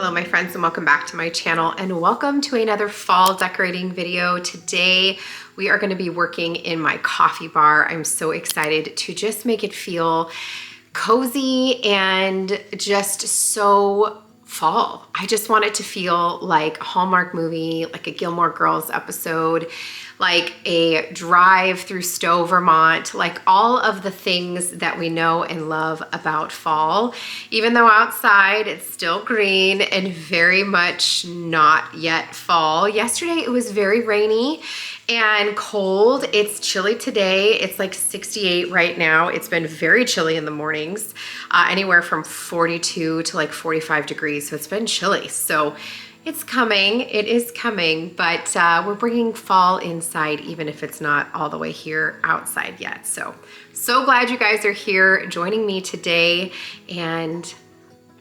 Hello my friends and welcome back to my channel and welcome to another fall decorating video. Today we are going to be working in my coffee bar. I'm so excited to just make it feel cozy and just so fall. I just want it to feel like a Hallmark movie, like a Gilmore Girls episode, like a drive through Stowe, Vermont, like all of the things that we know and love about fall. Even though outside it's still green and very much not yet fall. Yesterday it was very rainy and cold. It's chilly today. It's like 68 right now. It's been very chilly in the mornings, anywhere from 42 to like 45 degrees. So it's been chilly. So it's coming, it is coming, but we're bringing fall inside even if it's not all the way here outside yet. So glad you guys are here joining me today and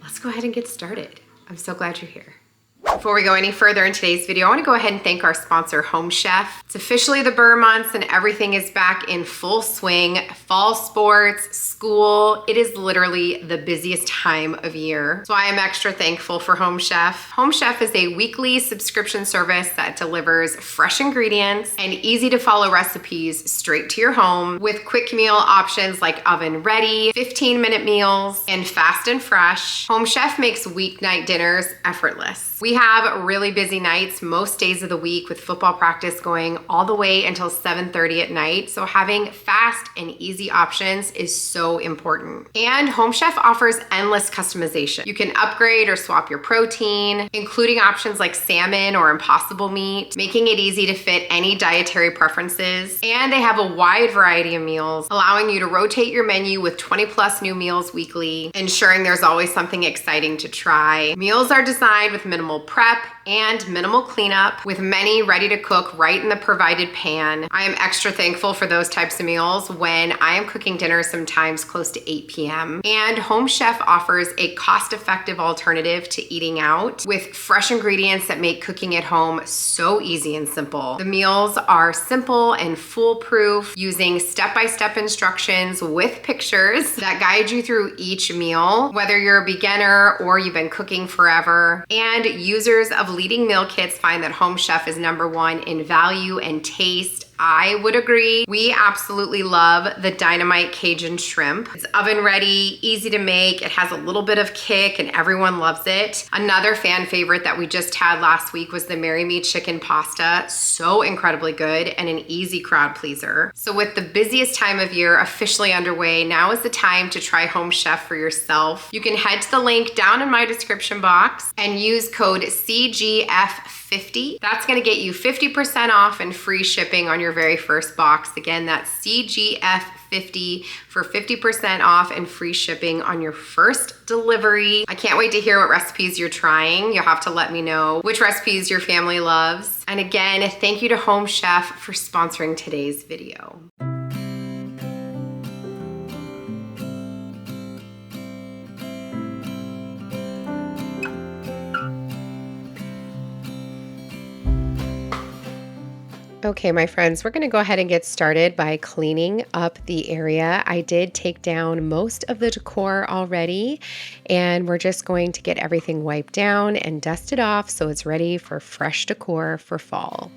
let's go ahead and get started. I'm so glad you're here. Before we go any further in today's video, I want to go ahead and thank our sponsor, Home Chef. It's officially the Burr months and everything is back in full swing. Fall sports, school, it is literally the busiest time of year. So I am extra thankful for Home Chef. Home Chef is a weekly subscription service that delivers fresh ingredients and easy to follow recipes straight to your home with quick meal options like oven ready, 15-minute meals, and fast and fresh. Home Chef makes weeknight dinners effortless. We have really busy nights most days of the week with football practice going all the way until 7:30 at night. So having fast and easy options is so important. And Home Chef offers endless customization. You can upgrade or swap your protein, including options like salmon or impossible meat, making it easy to fit any dietary preferences. And they have a wide variety of meals, allowing you to rotate your menu with 20+ new meals weekly, ensuring there's always something exciting to try. Meals are designed with minimal prep and minimal cleanup, with many ready to cook right in the provided pan. I am extra thankful for those types of meals when I am cooking dinner sometimes close to 8 p.m. And Home Chef offers a cost-effective alternative to eating out with fresh ingredients that make cooking at home so easy and simple. The meals are simple and foolproof, using step-by-step instructions with pictures that guide you through each meal, whether you're a beginner or you've been cooking forever. And users of leading meal kits find that Home Chef is #1 in value and taste. I would agree. We absolutely love the Dynamite Cajun Shrimp. It's oven ready, easy to make. It has a little bit of kick and everyone loves it. Another fan favorite that we just had last week was the Marry Me Chicken Pasta. So incredibly good and an easy crowd pleaser. So with the busiest time of year officially underway, now is the time to try Home Chef for yourself. You can head to the link down in my description box and use code CGF50. That's gonna get you 50% off and free shipping on your very first box. Again, that's CGF50 for 50% off and free shipping on your first delivery. I can't wait to hear what recipes you're trying. You'll have to let me know which recipes your family loves. And again, thank you to Home Chef for sponsoring today's video. Okay, my friends, we're going to go ahead and get started by cleaning up the area. I did take down most of the decor already, and we're just going to get everything wiped down and dusted off so it's ready for fresh decor for fall.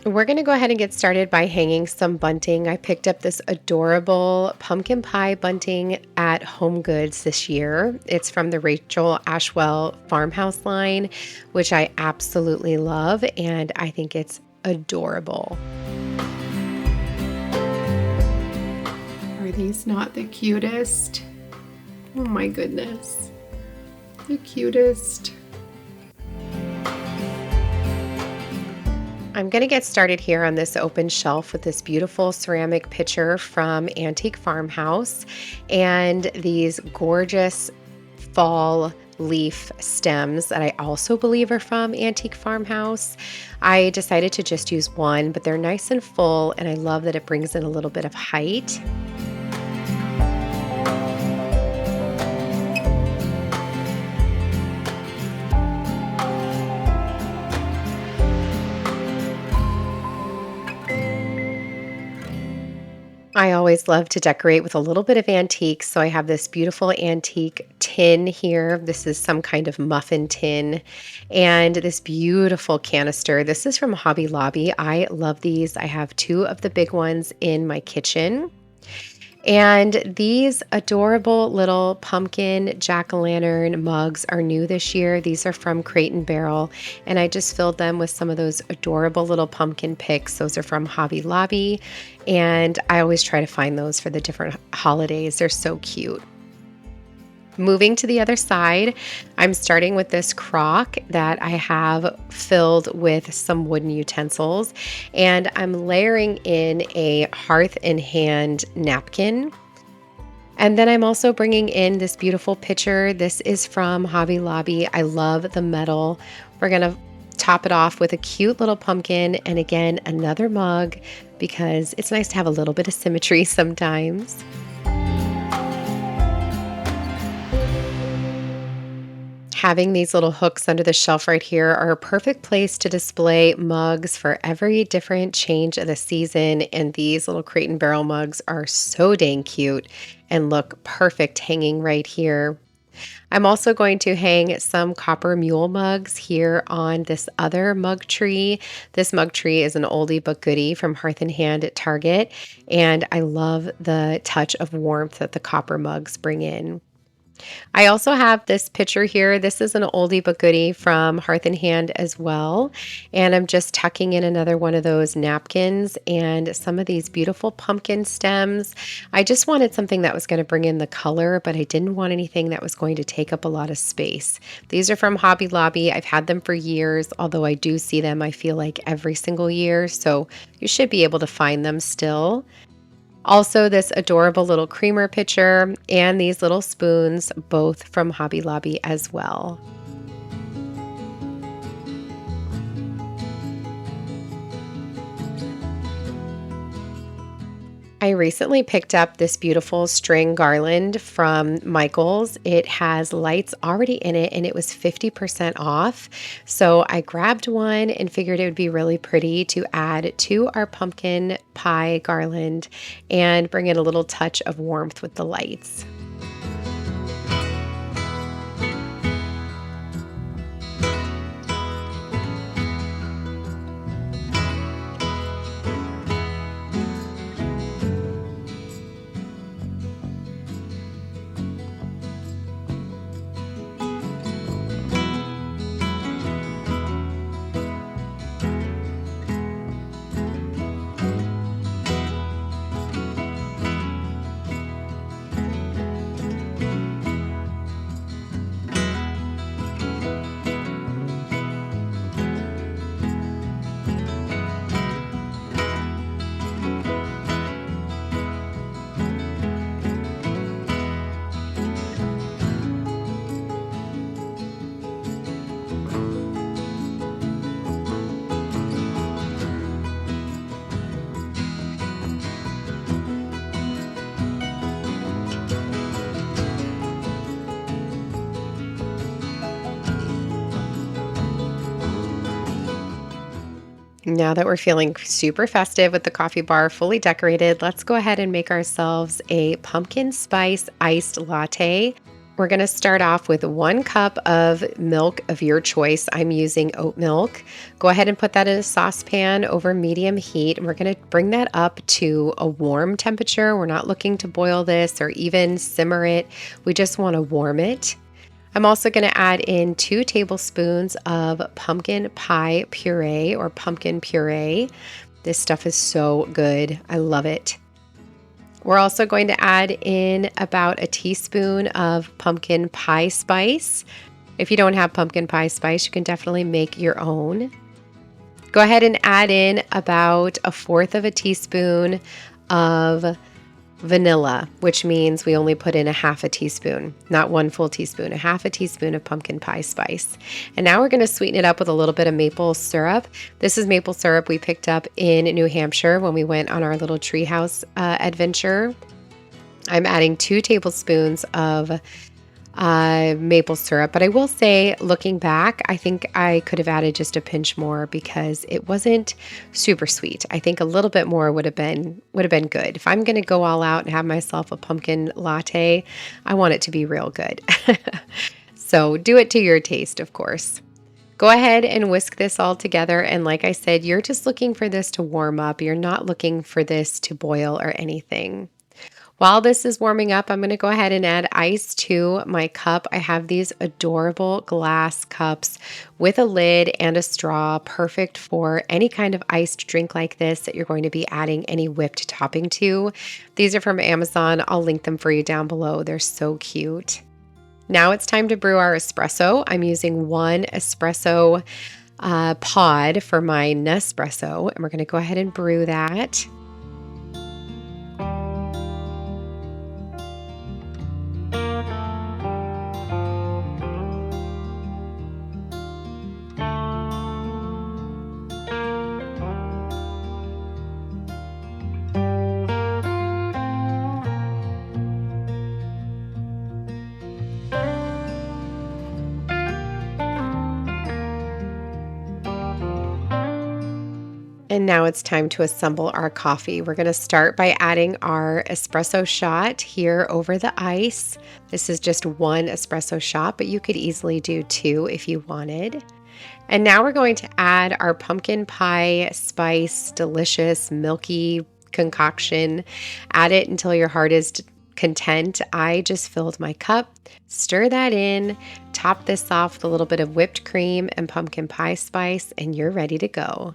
We're going to go ahead and get started by hanging some bunting. I picked up this adorable pumpkin pie bunting at Home Goods this year. It's from the Rachel Ashwell Farmhouse line, which I absolutely love, and I think it's adorable. Are these not the cutest? Oh my goodness. The cutest. I'm going to get started here on this open shelf with this beautiful ceramic pitcher from Antique Farmhouse and these gorgeous fall leaf stems that I also believe are from Antique Farmhouse. I decided to just use one, but they're nice and full, and I love that it brings in a little bit of height. I always love to decorate with a little bit of antique, so I have this beautiful antique tin here. This is some kind of muffin tin, and this beautiful canister. This is from Hobby Lobby. I love these. I have two of the big ones in my kitchen. And these adorable little pumpkin jack-o'-lantern mugs are new this year. These are from Crate and Barrel, and I just filled them with some of those adorable little pumpkin picks. Those are from Hobby Lobby, and I always try to find those for the different holidays. They're so cute. Moving to the other side, I'm starting with this crock that I have filled with some wooden utensils, and I'm layering in a hearth and hand napkin. And then I'm also bringing in this beautiful pitcher. This is from Hobby Lobby. I love the metal. We're going to top it off with a cute little pumpkin and again, another mug, because it's nice to have a little bit of symmetry sometimes. Having these little hooks under the shelf right here are a perfect place to display mugs for every different change of the season. And these little Crate and Barrel mugs are so dang cute and look perfect hanging right here. I'm also going to hang some copper mule mugs here on this other mug tree. This mug tree is an oldie but goodie from Hearth and Hand at Target, and I love the touch of warmth that the copper mugs bring in. I also have this pitcher here. This is an oldie but goodie from Hearth and Hand as well. And I'm just tucking in another one of those napkins and some of these beautiful pumpkin stems. I just wanted something that was going to bring in the color, but I didn't want anything that was going to take up a lot of space. These are from Hobby Lobby. I've had them for years, although I do see them, I feel like, every single year. So you should be able to find them still. Also, this adorable little creamer pitcher and these little spoons, both from Hobby Lobby as well. I recently picked up this beautiful string garland from Michael's. It has lights already in it and it was 50% off. So I grabbed one and figured it would be really pretty to add to our pumpkin pie garland and bring in a little touch of warmth with the lights. Now that we're feeling super festive with the coffee bar fully decorated, let's go ahead and make ourselves a pumpkin spice iced latte. We're going to start off with 1 cup of milk of your choice. I'm using oat milk. Go ahead and put that in a saucepan over medium heat. We're going to bring that up to a warm temperature. We're not looking to boil this or even simmer it. We just want to warm it. I'm also going to add in 2 tablespoons of pumpkin pie puree or pumpkin puree. This stuff is so good. I love it. We're also going to add in about a teaspoon of pumpkin pie spice. If you don't have pumpkin pie spice, you can definitely make your own. Go ahead and add in about 1/4 of a teaspoon of vanilla, which means we only put in 1/2 a teaspoon, not 1 full teaspoon, 1/2 a teaspoon of pumpkin pie spice. And now we're going to sweeten it up with a little bit of maple syrup. This is maple syrup we picked up in New Hampshire when we went on our little treehouse adventure. I'm adding 2 tablespoons of maple syrup, but I will say, looking back, I think I could have added just a pinch more because it wasn't super sweet. I think a little bit more would have been good. If I'm going to go all out and have myself a pumpkin latte, I want it to be real good. So do it to your taste, of course. Go ahead and whisk this all together, and like I said, you're just looking for this to warm up. You're not looking for this to boil or anything. While this is warming up, I'm going to go ahead and add ice to my cup. I have these adorable glass cups with a lid and a straw, perfect for any kind of iced drink like this that you're going to be adding any whipped topping to. These are from Amazon. I'll link them for you down below. They're so cute. Now it's time to brew our espresso. I'm using 1 espresso pod for my Nespresso, and we're going to go ahead and brew that. And now it's time to assemble our coffee. We're going to start by adding our espresso shot here over the ice. This is just 1 espresso shot, but you could easily do 2 if you wanted. And now we're going to add our pumpkin pie spice, delicious, milky concoction. Add it until your heart is content. I just filled my cup. Stir that in. Top this off with a little bit of whipped cream and pumpkin pie spice, and you're ready to go.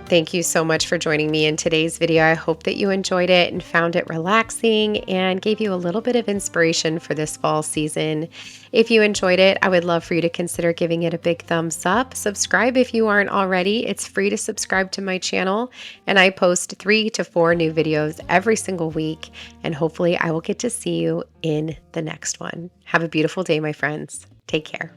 Thank you so much for joining me in today's video. I hope that you enjoyed it and found it relaxing and gave you a little bit of inspiration for this fall season. If you enjoyed it, I would love for you to consider giving it a big thumbs up. Subscribe if you aren't already. It's free to subscribe to my channel, and I post 3 to 4 new videos every single week, and hopefully I will get to see you in the next one. Have a beautiful day, my friends. Take care.